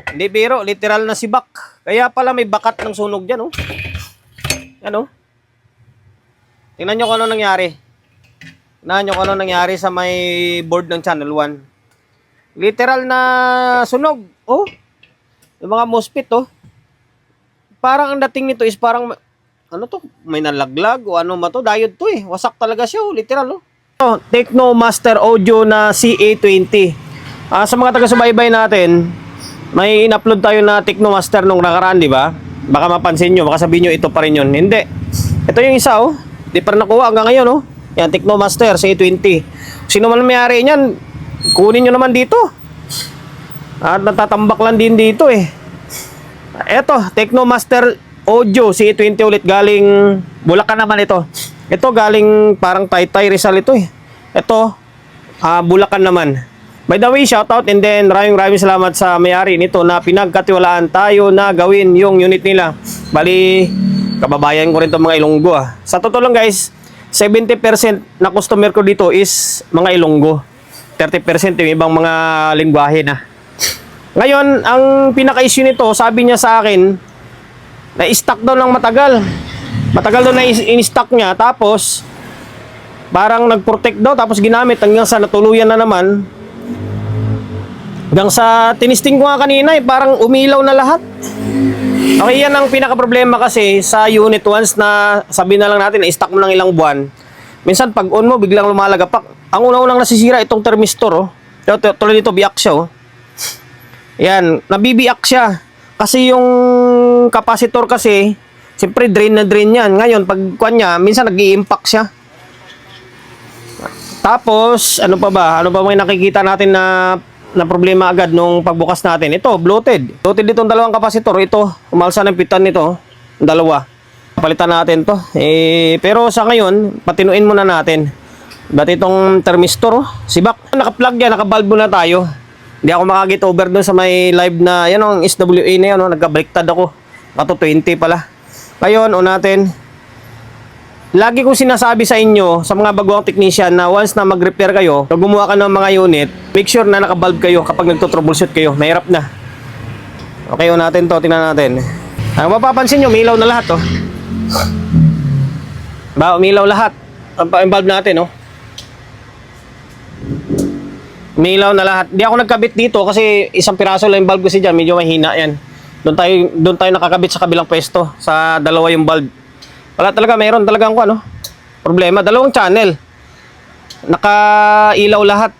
Hindi biro, literal na sibak. Kaya pala may bakat ng sunog dyan, oh. Yan, oh. Tingnan nyo kung ano nangyari. Tingnan nyo kung ano nangyari sa may board ng channel 1. Literal na sunog, oh. Yung mga MOSFET, oh. Parang ang dating nito is parang, ano to, may nalaglag o ano ba to, diode to eh. Wasak talaga siya, oh, literal, oh. Tecno Master Audio na CA20. Sa mga taga-subaybay natin, may in-upload tayo na Tecno Master nung nakaraan, di ba? Baka mapansin nyo, baka sabihin nyo ito pa rin yun. Hindi. Ito yung isa, oh. Di pa rin nakuha hanggang ngayon, oh. Yan, Tecno Master CA20. Sino man may-ari niyan, kunin nyo naman dito. At natatambak lang din dito, eh. Ito, Tecno Master Audio CA20 ulit, galing Bulacan naman ito. Ito galing parang Taytay Rizal ito, eh. Ito, Bulacan naman. By the way, shoutout and then maraming salamat sa may-ari nito na pinagkatiwalaan tayo na gawin yung unit nila. Bali, kababayan ko rin itong mga Ilonggo, ah. Sa totoo lang guys, 70% na customer ko dito is mga Ilonggo. 30% yung ibang mga lingwahe na. Ngayon, ang pinaka-issue nito, sabi niya sa akin, na-stock daw ng matagal. Matagal daw na in-stock niya, tapos parang nag-protect daw, tapos ginamit hanggang sa natuluyan na naman. Hanggang sa tinisting ko nga kanina, parang umilaw na lahat. Okay, yan ang pinaka-problema kasi sa unit once na sabi na lang natin na stock mo ng ilang buwan. Minsan pag on mo, biglang lumalagapak. Ang unang nasisira itong thermistor, oh. Tulad nito, biyak siya, oh. Yan, nabibiyak siya. Kasi yung capacitor kasi, siyempre drain na drain yan. Ngayon, pag kuwan niya, minsan nag-i-impact siya. Tapos, ano pa ba? Ano ba may nakikita natin na problema agad nung pagbukas natin? Ito, bloated. Bloated itong dalawang capacitor. Ito, umalsa ng pitan nito. Dalawa. Palitan natin to. Pero sa ngayon, patinuin muna natin. Dati itong thermistor, sibak. Naka-plug yan, naka-valve muna tayo. Hindi ako makagit over doon sa may live na, yan ang SWA na yan, nagka-baliktad ako. Kato 20 pala. Ngayon, natin. Lagi kong sinasabi sa inyo, sa mga baguang technician, na once na mag-repair kayo, pag gumawa ka ng mga unit, make sure na naka-valve kayo kapag nagto-troubleshoot kayo. Mahirap na. Okay, natin to, tingnan natin. Ang mapapansin nyo, umilaw na lahat, oh. Umilaw lahat. Ang valve natin, oh. Umilaw na lahat. Di ako nagkabit dito kasi isang piraso lang yung valve kasi dyan. Medyo mahina yan. Doon tayo nakakabit sa kabilang pwesto. Sa dalawa yung valve. Wala talaga, mayroon talagang problema. Dalawang channel. Nakailaw lahat.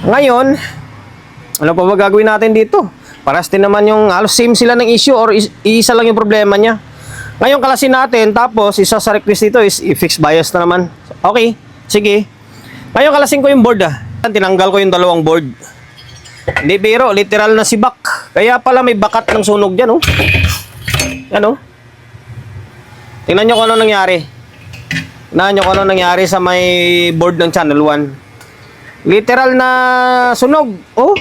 Ngayon, ano pa ba gagawin natin dito? Paras din naman yung halos same sila ng issue or isa lang yung problema niya. Ngayon kalasin natin, tapos isa sa request dito is i-fix bias na naman. Okay, sige. Ngayon kalasin ko yung board, ah. Tinanggal ko yung dalawang board. Hindi biro, literal na sibak. Kaya pala may bakat ng sunog dyan, oh. Yan, oh. Tingnan nyo kung ano nangyari. Tingnan nyo kung ano nangyari sa may board ng channel 1. Literal na sunog, oh.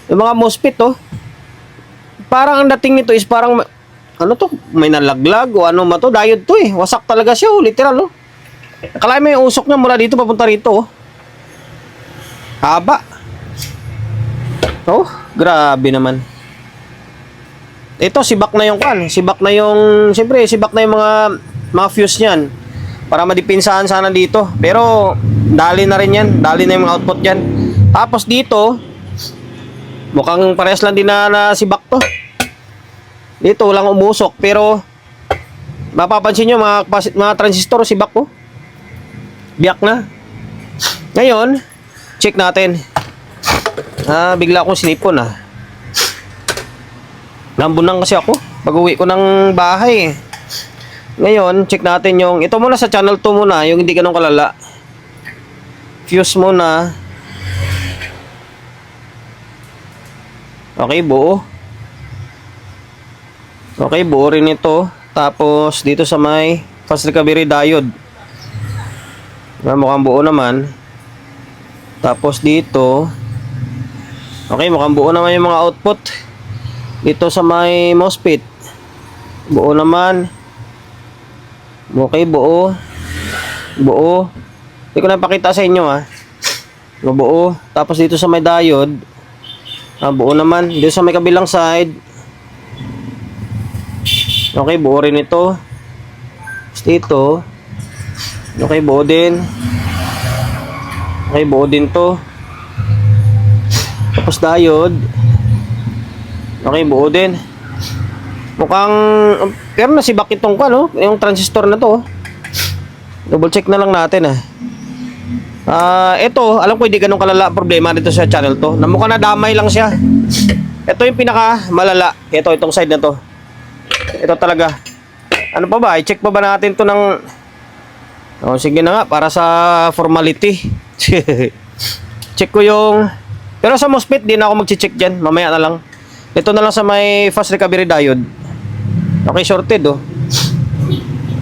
Yung mga MOSFET, oh. Parang ang dating nito is parang, ano to, may nalaglag o ano ba to, diode to, eh. Wasak talaga siya, oh. Literal, oh. Akala mo yung usok niya mula dito papunta rito, oh. Haba. Oh, grabe naman. Ito, sibak na yung sibak na yung, siyempre, sibak na yung mga fuse niyan. Para madipinsahan sana dito. Pero, dali na rin yan. Dali na yung mga output dyan. Tapos dito, mukhang parehas lang din na sibak to. Dito, walang umusok. Pero, mapapansin nyo, mga transistor, sibak po. Biyak na. Ngayon, check natin. Bigla akong sinipon, ah. Lambunan kasi ako pag uwi ko ng bahay. Ngayon, check natin yung ito muna sa channel 2 muna, yung hindi ganun kalala. Fuse muna. Okay, buo. Okay, buo rin ito. Tapos dito sa may fast recovery diode. Mukhang buo naman. Tapos dito, okay, mukhang buo naman yung mga output. Dito sa may MOSFET, buo naman. Okay, buo. Buo. Hindi ko na pakita sa inyo, ah. Buo. Tapos dito sa may diode, Buo naman. Dito sa may kabilang side. Okay, buo rin ito. Tapos dito. Okay, buo din. Okay, buo din to. Tapos diode. Okay, buo din. Mukhang, pero nasibak itong ano, yung transistor na to. Double check na lang natin ito, alam ko hindi ganun kalala ang problema dito sa channel to. Na mukhang nadamay lang siya. Ito yung pinaka malala. Ito, itong side na to. Ito talaga. Ano pa ba? I-check pa ba natin to ng... sige na nga, para sa formality. Check ko yung... Pero sa MOSFET, di na ako mag-check dyan. Mamaya na lang. Ito na lang sa may fast recovery diode. Okay, shorted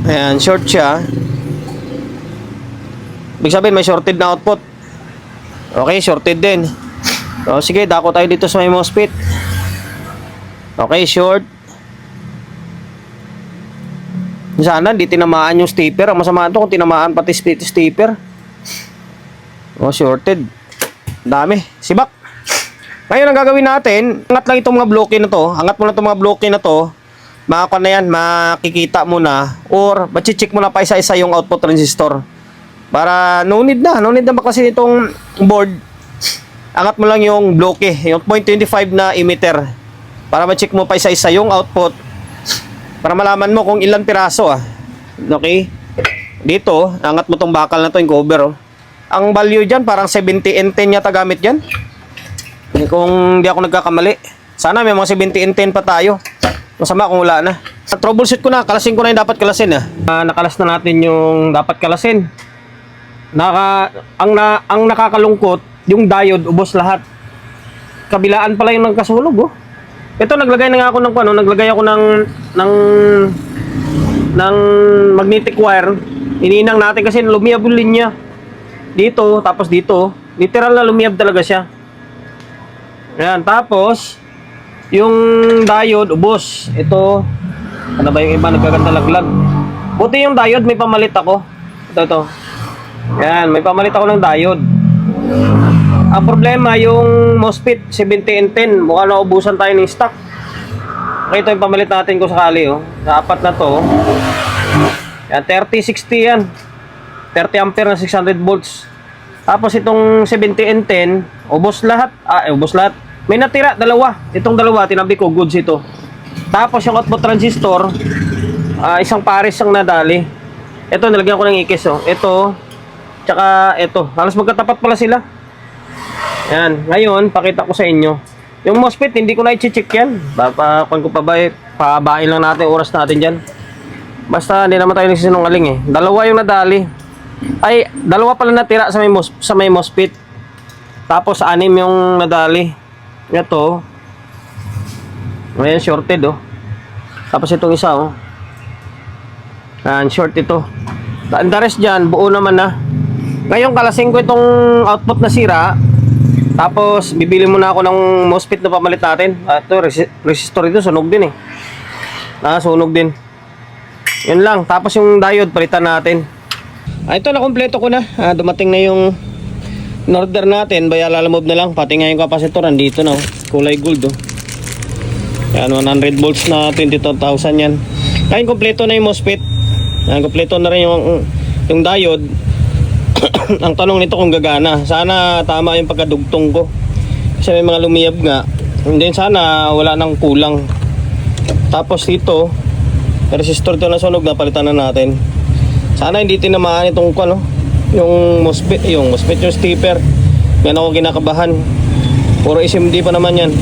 Ayan, short siya. Ibig sabihin, may shorted na output. Okay, shorted din. Sige, dako tayo dito sa may MOSFET. Okay, short. Sana, di tinamaan yung stepper. Ang masama ito kung tinamaan pati stepper. Shorted. Dami. Sibak. Ngayon, ang gagawin natin, angat lang itong mga bloke na to. Angat mo na itong mga bloke na to. Makakuha na yan, makikita mo na. Or, machi-check mo na pa isa-isa yung output transistor. Para no need na baklasin itong board. Angat mo lang yung bloke, yung 0.25 na emitter. Para ma-check mo pa isa-isa yung output. Para malaman mo kung ilang piraso Okay? Dito, angat mo tong bakal na to, yung cover Ang value dyan, parang 70 and 10 yata gamit dyan. Kung di ako nagkakamali. Sana may mga 70 and 10 pa tayo. Masama kung wala na. Troubleshoot ko na, kalasin ko na yung dapat kalasin nakalas na natin yung dapat kalasin. Ang nakakalungkot, yung diode ubos lahat. Kabilaan pala yung nagkasunog Ito naglagay na nga ako ng naglagay ako ng magnetic wire. Ininang natin kasi lumiyab yung linya. Dito, tapos dito, literal na lumiyab talaga siya. Ayan, tapos yung diode ubos. Ito, ano ba yung iba nagkaganda laglag. Buti yung diode may pamalit ako. Ito. Yan, may pamalit ako ng diode. Ang problema, yung MOSFET 70 and 10, mukhang naubusan tayo ng stock. Okay, ito yung pamalit natin kung sakali Sa apat na to. Yan, 30-60 yan. 30 ampere na 600 volts. Tapos itong 70 and 10, ubos lahat. Ubos lahat. May natira, dalawa. Itong dalawa, tinabi ko, goods ito. Tapos yung output transistor, isang pares ang nadali. Ito, nilagyan ko ng ikis Ito, tsaka ito. Halos magkatapat pala sila. Yan. Ngayon, pakita ko sa inyo. Yung MOSFET, hindi ko na i-check yan. Kung ko pabain lang natin, oras natin dyan. Basta, hindi naman tayo nagsisinungaling Dalawa yung nadali. Dalawa pala natira sa may MOSFET. Tapos, 6 yung nadali. Ito. Ayan, shorted Tapos itong isa Ayan, short ito. The rest dyan, buo naman Ngayon, kalasing ko itong output na sira. Tapos, bibili muna ako ng MOSFET na pamalit natin. Ito, resistor ito, sunog din sunog din. Yun lang. Tapos yung diode, palitan natin. Ito, nakompleto ko na. Dumating na yung in-order natin. Baya lalamove na lang. Pati nga yung capacitor, andito na. Kulay gold Yan, 100 volts na 22,000 yan. Ngayon, kompleto na yung MOSFET. Yan, kompleto na rin yung diode. Ang tanong nito kung gagana. Sana tama yung pagkadugtong ko. Kasi may mga lumiyab nga. And then sana wala nang kulang. Tapos dito, resistor ito na sunog na palitan na natin. Sana hindi tinamaan itong yung MOSFET, yung stepper. Yan ako kinakabahan. Puro SMD pa naman yan.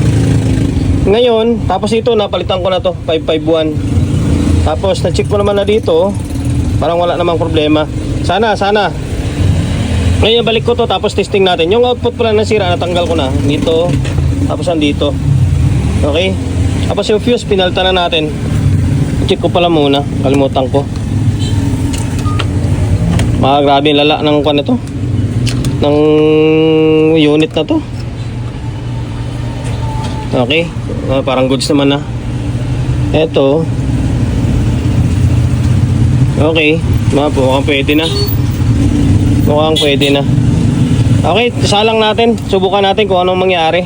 Ngayon, tapos ito napalitan ko na to, 551. Tapos na-check ko naman na dito, parang wala namang problema. Sana. Ngayon balik ko to, tapos testing natin. Yung output pala nasira, natanggal ko na. Dito, tapos andito. Okay? Tapos yung fuse, pinalitan na natin. Check ko pala muna, kalimutan ko. Grabe yung lala ng ito. Ng unit na to. Okay, parang goods naman Eto. Okay, mukhang pwede na. Okay, salang natin. Subukan natin kung anong mangyari.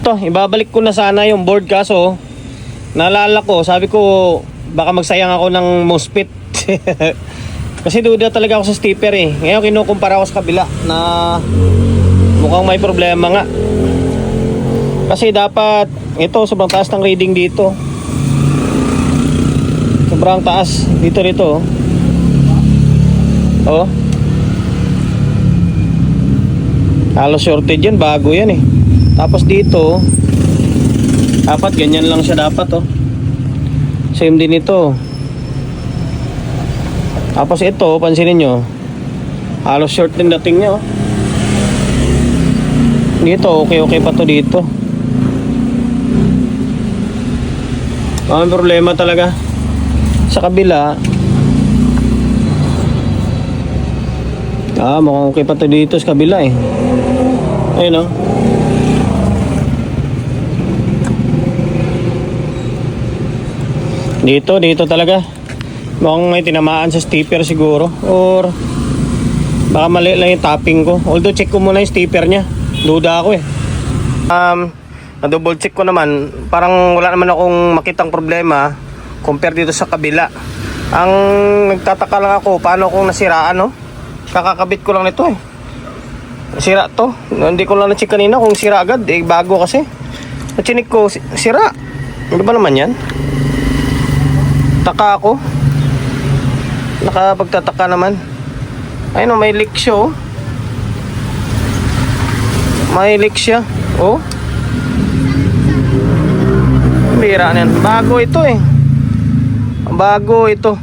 Ito, ibabalik ko na sana yung board kaso naalala ko, sabi ko baka magsayang ako ng MOSFET. Kasi duda talaga ako sa stepper eh. Ngayon kinukumpara ko sa kabila na mukhang may problema nga. Kasi dapat ito sobrang taas ng reading dito. Sobrang taas dito. Oh. Halos shorted yan, bago yan eh. Tapos dito dapat ganyan lang siya dapat oh. Same din ito. Tapos ito, pansinin nyo, halos short din dating niya oh. Dito, okay pa to dito. Ang problema talaga sa kabila. Mukhang okay pa to dito sa kabila eh. Ayun oh. Dito talaga mukhang may tinamaan sa stepper siguro, or baka mali lang yung tapping ko. Although check ko muna yung stepper nya, duda ako eh. Na-double check ko naman, parang wala naman akong makitang problema compare dito sa kabila. Ang nagtataka lang ako, paano kung nasiraan no? Kakakabit ko lang nito eh. Sira to. Hindi ko lang na-check kanina kung sira agad eh, bago kasi. Na-check ko, sira. Ano ba naman yan? Taka ako. Nakapagtataka naman. Ayun oh, may leak siya oh. May leak siya. Oh. Bira na yan. Bago ito eh. Bago ito.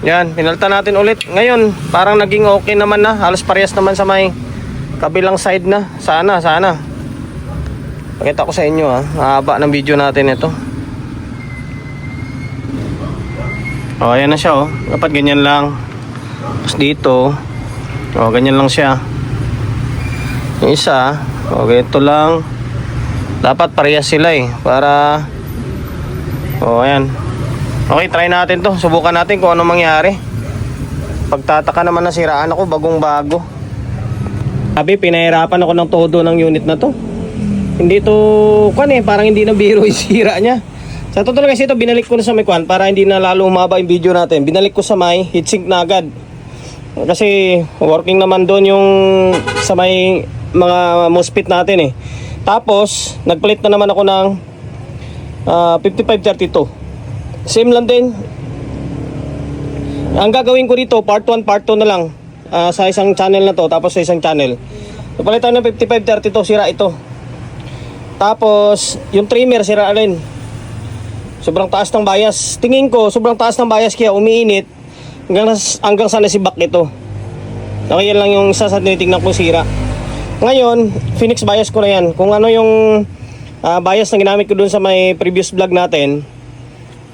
Yan, pinalitan natin ulit. Ngayon, parang naging okay naman na. Halos parehas naman sa may kabilang side na. Sana. Pakita ko sa inyo ha. Mahaba ng video natin ito. Oh, ayan na siya oh. Dapat ganyan lang. Tapos dito, oh, ganyan lang siya. Yung isa, okay, ito lang. Dapat parehas sila eh. Para, oh, ayan. Okay, try natin to. Subukan natin kung ano mangyari. Pagtataka naman nasiraan ako, bagong bago. Sabi, pinahirapan ako ng todo ng unit na to. Hindi to, parang hindi na biro yung sira niya. Sa totoo kasi ito, binalik ko na sa may kwan para hindi na lalo umaba yung video natin. Binalik ko sa may heatsink na agad. Kasi working naman doon yung sa may mga MOSFET natin eh. Tapos, nagpalit na naman ako ng 5532. Same lang din. Ang gagawin ko dito, part 1, part 2 na lang. Sa isang channel na to, tapos sa isang channel. Nagpalit tayo ng 5532, sira ito. Tapos, yung trimmer, sira rin. Sobrang taas ng bias. Tingin ko, sobrang taas ng bias kaya umiinit hanggang sa nasibak ito. Okay, yan lang yung isa sa tinitingnan ko sira. Ngayon, Phoenix bias ko na yan. Kung ano yung bias na ginamit ko dun sa may previous vlog natin,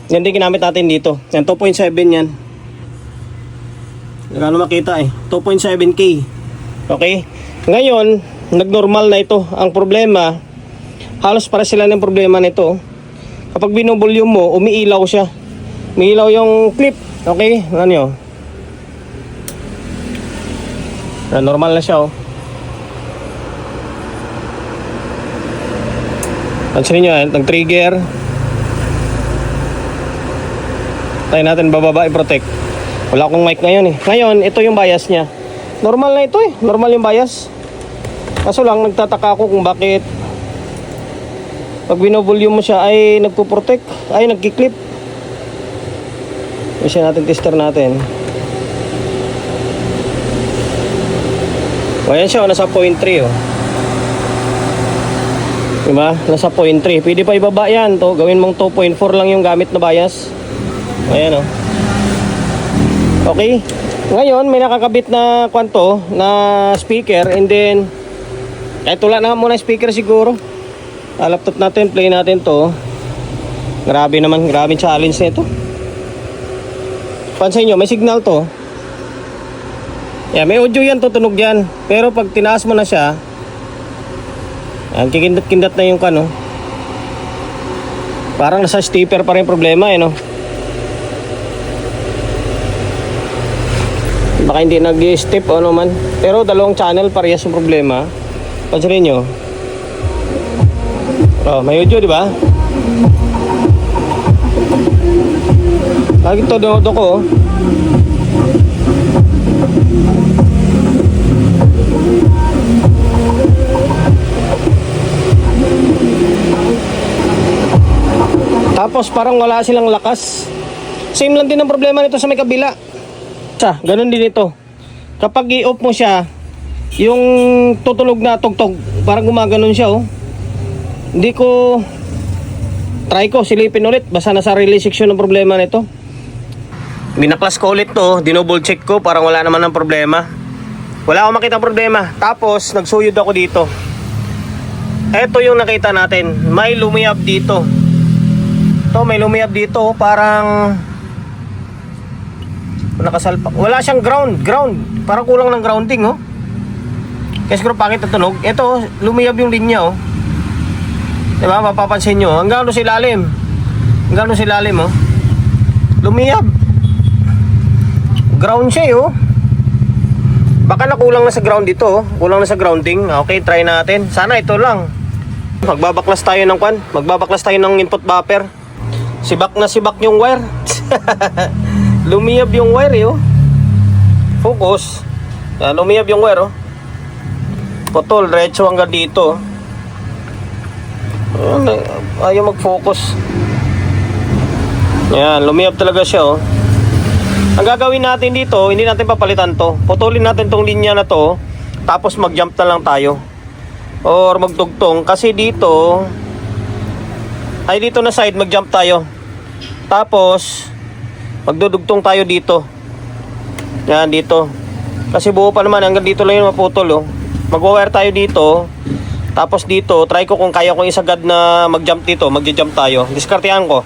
yan din ginamit natin dito. Yan, 2.7 yan. Ano makita eh. 2.7K. Okay? Ngayon, nagnormal na ito. Ang problema, halos para sila ng problema nito. Kapag binovolume mo, umiilaw siya. Umiilaw yung clip. Okay? Ano yun? Normal na siya oh. Pansinin nyo yan, nag-trigger. Tayo natin bababa i-protect. Wala akong mic ngayon eh. Ngayon, ito yung bias niya. Normal na ito eh. Normal yung bias. Kaso lang, nagtataka ako kung bakit pag binovolume mo siya ay nagpo-protect, ay nagki-clip. Isa natin tester natin. O ayan siya, nasa 0.3 oh. Diba? Nasa 0.3. Pwede pa ibaba yan to. Gawin mong 2.4 lang yung gamit na bias. Ayan oh. Okay. Ngayon, may nakakabit na kwanto na speaker, and then kahit wala na muna speaker siguro. Laptop natin, play natin to. Grabe naman, grabe challenge na ito. Pansin nyo, may signal to. Yeah, may audio yan, tutunog yan. Pero pag tinaas mo na siya, kikindat-kindat na yung kano. Parang nasa stepper pa rin problema eh no. Baka hindi nag-step o ano man. Pero dalawang channel parehas yung problema. Pansin nyo. Oh, may audio, di ba? Lagi to do ko. Tapos parang wala silang lakas. Same lang din ang problema nito sa may kabila. Ganun din ito. Kapag i-off mo siya, yung tutulog na tugtog, parang gumaganon siya, oh. Hindi ko try ko silipin ulit, basta nasa relay section ng problema nito. Binaklas ko ulit to, dinouble check ko, parang wala naman ng problema. Wala akong makita problema. Tapos nagsuyod ako dito. Ito yung nakita natin, may lumiyab dito. May lumiyab dito, parang nakasalpak. Wala siyang ground. Parang kulang ng grounding, oh. Kaya siguro pangit na tunog. Ito, lumiyab yung linya, oh. Diba, mapapansin nyo, hanggang doon sa ilalim. Oh. Lumiyab. Ground siya, oh. Baka nakulang na sa ground dito, oh. Kulang na sa grounding. Okay, try natin. Sana ito lang. Magbabaklas tayo ng Magbabaklas tayo ng input buffer. Sibak na sibak yung wire. Lumiyab yung wire, oh. Focus. Yan, lumiyab yung wire, oh. Putol, diretso hanggang dito. Ayaw mag-focus. Yan, lumiyab talaga siya, oh. Ang gagawin natin dito, hindi natin papalitan to. Putulin natin tong linya na to, tapos mag-jump na lang tayo. Or magtugtong. Kasi dito, dito na side, mag-jump tayo. Tapos magdudugtong tayo dito. Yan, dito. Kasi buo pa naman, hanggang dito lang yung maputol, oh. Mag-wire tayo dito. Tapos dito, try ko kung kaya ko isagad na mag-jump dito. Mag-jump tayo. Diskartehan ko.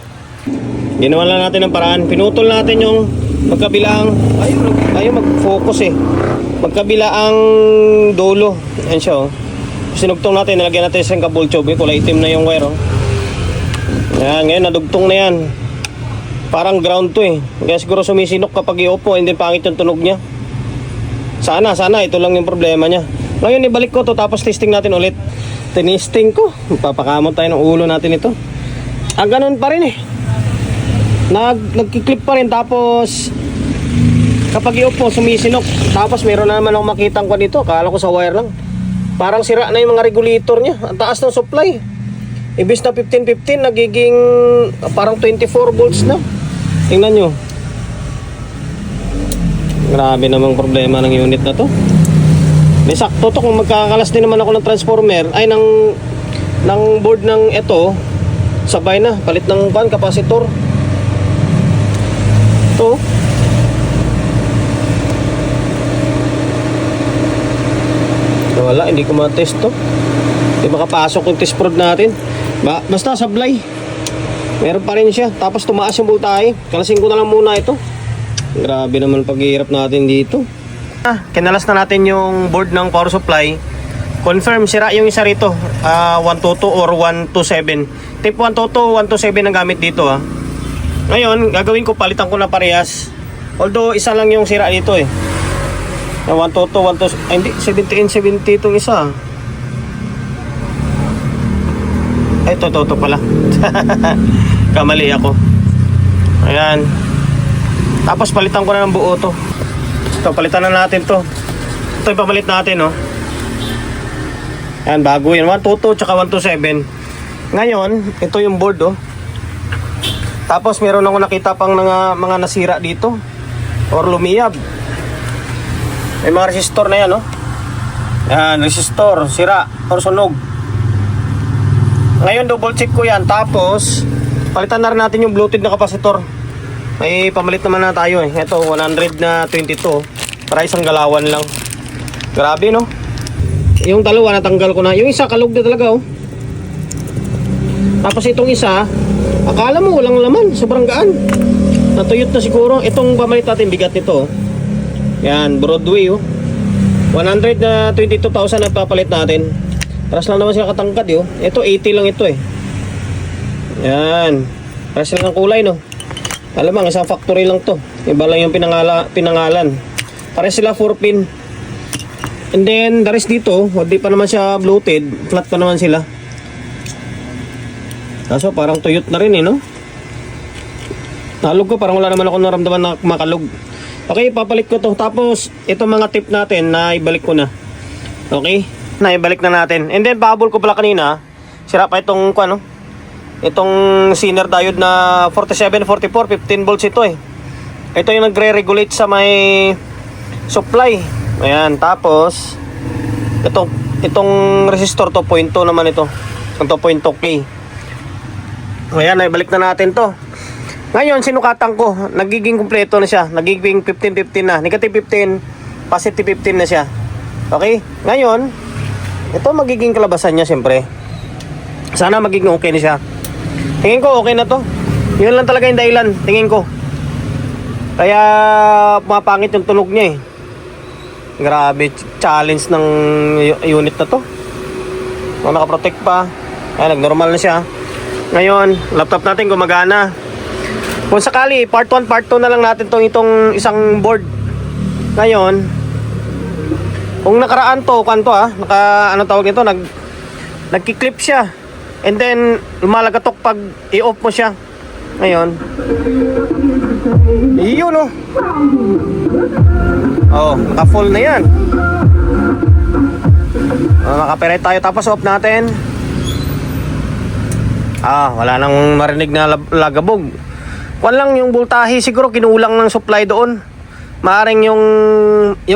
Ginawa lang natin ng paraan. Pinutol natin yung magkabilaang, ayaw mag-focus, eh. Magkabilaang dulo. Yan siya, oh. Sinugtong natin, nalagyan natin sa kabul tube. Kulay itim na yung wire, oh. Yan, ngayon nadugtong na yan. Parang ground to, eh. Kaya siguro sumisinok kapag i-off mo, hindi pangit yung tunog niya. Sana ito lang yung problema niya. Ngayon ibalik ko to, tapos testing natin ulit. Tinisting ko, papakamot tayo ng ulo natin ito. Ganun pa rin, eh. Nagkiklip pa rin, tapos kapag i-off mo, sumisinok. Tapos meron na naman akong makitang ko dito. Akala ko sa wire lang. Parang sira na yung mga regulator niya. Ang taas ng supply. Ibis na 15-15, nagiging parang 24 volts na. Tingnan nyo. Grabe namang problema ng unit na to. May sakto to, kung magkakalas din naman ako ng transformer, ng board ng ito, sabay na, palit ng kapasitor. Ito. Wala, hindi ko ma-test to. Hindi makapasok yung test prod natin. Basta sablay. Meron pa rin siya. Tapos tumaas yung voltahe. Kalasin ko na lang muna ito. Grabe naman paghihirap natin dito. Kinalas na natin yung board ng power supply. Confirm, sira yung isa rito. 122 or 127. Type 122, 127 ang gamit dito, ha. Ngayon, gagawin ko, palitan ko na parehas. Although, isa lang yung sira dito, eh. 122, 122, hindi, 70 itong isa. Ito pala. Kamali ako. Ayan. Tapos palitan ko na ng buo to. Ito, palitan na natin to. Ito yung pamalit natin, no. Ayan, bago yan. 122 tsaka 127. Ngayon, ito yung board, oh. Tapos meron ako nakita pang mga nasira dito. Or lumiyab. May mga resistor na yan, no. Ayan, resistor, sira, or sunog. Ngayon, double check ko yan. Tapos, palitan na rin natin yung Bluetooth na kapasitor. May pamalit naman na tayo, eh. Ito, 122. Para isang galawan lang. Grabe, no? Yung dalawa natanggal ko na. Yung isa kalog na talaga, oh. Tapos itong isa, akala mo walang laman, sobrang gaan. Natuyot na siguro. Itong pamalit natin, bigat nito, oh. Yan, Broadway, oh. 122,000 na papalit natin. Paras lang naman sila katangkad, oh. Ito 80 lang ito, eh. Yan. Paras lang ng kulay, no. Alam mo, isang factory lang to. Iba lang yung pinangalan. Pares sila 4-pin. And then, the rest dito, hindi pa naman siya bloated. Flat pa naman sila. Kaso parang tuyot na rin eh, no? Nalog ko, parang wala naman ako naramdaman na makalog. Okay, papalit ko to. Tapos, itong mga tip natin, na ibalik ko na. Okay? Naibalik na natin. And then, pahabol ko pala kanina. Sira pa itong, ano? Itong Zener diode na 4744, 15 volts ito eh. Ito yung nagre-regulate sa may supply. Ayan, tapos, itong resistor to, 0.2 naman ito. Ito, 0.2K. Ayan, naibalik na natin to. Ngayon, sinukatan ko, nagiging kumpleto na siya. Nagiging 15-15 na. Negative 15, positive 15 na siya. Okay? Ngayon, ito magiging kalabasan niya siyempre. Sana magiging okay na siya. Tingin ko okay na to. Yun lang talaga yung dahilan, tingin ko. Kaya, mapangit yung tunog niya eh. Grabe, challenge ng unit na to. Nakaprotect pa. Ay, nag-normal na siya. Ngayon, laptop natin gumagana. Kung sakali, part 1, part 2 na lang natin itong isang board. Ngayon, kung nakaraan to, kanto ano tawag nito, nagki-clip siya. And then, lumalagatok pag i-off mo siya. Ngayon, yun oh. Oh, naka-full na yan. Naka-operate tayo, tapos off natin. Wala nang marinig na lagabog. Kwan lang yung voltahe, siguro kinulang ng supply doon. Maaring yung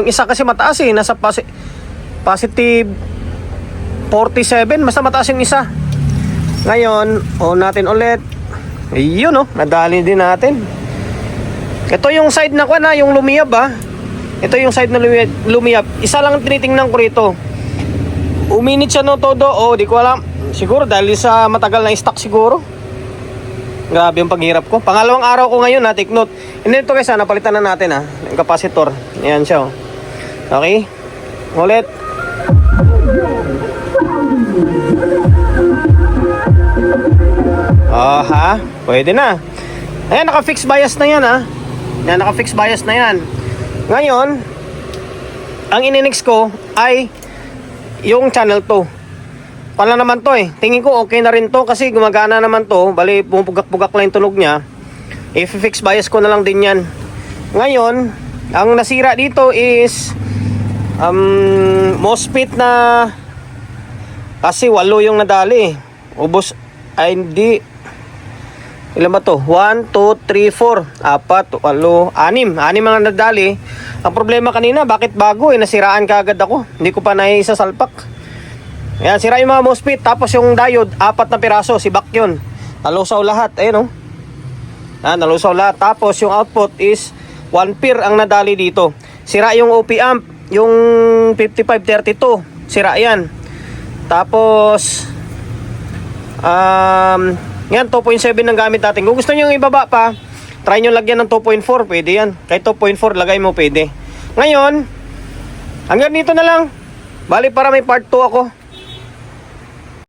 isa kasi mataas eh, nasa positive 47, basta mataas yung isa. Ngayon, on natin ulit. Ayun oh, nadali din natin. Ito yung side na kwan yung lumiyab Ito yung side na lumiyab. Isa lang tinitingnan ko rito. Uminit siya no todo, di ko alam. Siguro dahil sa matagal na stock siguro. Grabe yung paghirap ko. Pangalawang araw ko ngayon take note. And then ito guys napalitan na natin yung capacitor. Ayan siya Okay. Ulit. Pwede na. Ayan, naka-fix bias na yan Ayan, naka-fix bias na yan. Ngayon, ang ininix ko ay yung channel 2. Pala naman to Tingin ko okay na rin to kasi gumagana naman to. Bali, pumupugak-pugak lang yung tunog niya. I-fix bias ko na lang din yan. Ngayon, ang nasira dito is MOSFET na kasi 8 yung nadali. Ubos ay hindi. Ilan ba to? 1, 2, 3, 4 4, 8, 6 ang nadali. Ang problema kanina, bakit bago nasiraan kaagad ako. Hindi ko pa naisasalpak. Ayan, sira yung mga MOSFET. Tapos yung diode, 4 na piraso. Si back yun. Nalusaw lahat. Ayan nalusaw lahat. Tapos yung output is 1 pir ang nadali dito. Sira yung OP amp. Yung 5532. Sira yan. Tapos yan, 2.7 ang gamit natin. Kung gusto nyo yung ibaba pa, try nyo lagyan ng 2.4. Pwede yan. Kahit 2.4 lagay mo, pwede. Ngayon, hanggang dito na lang. Bali para may part 2 ako.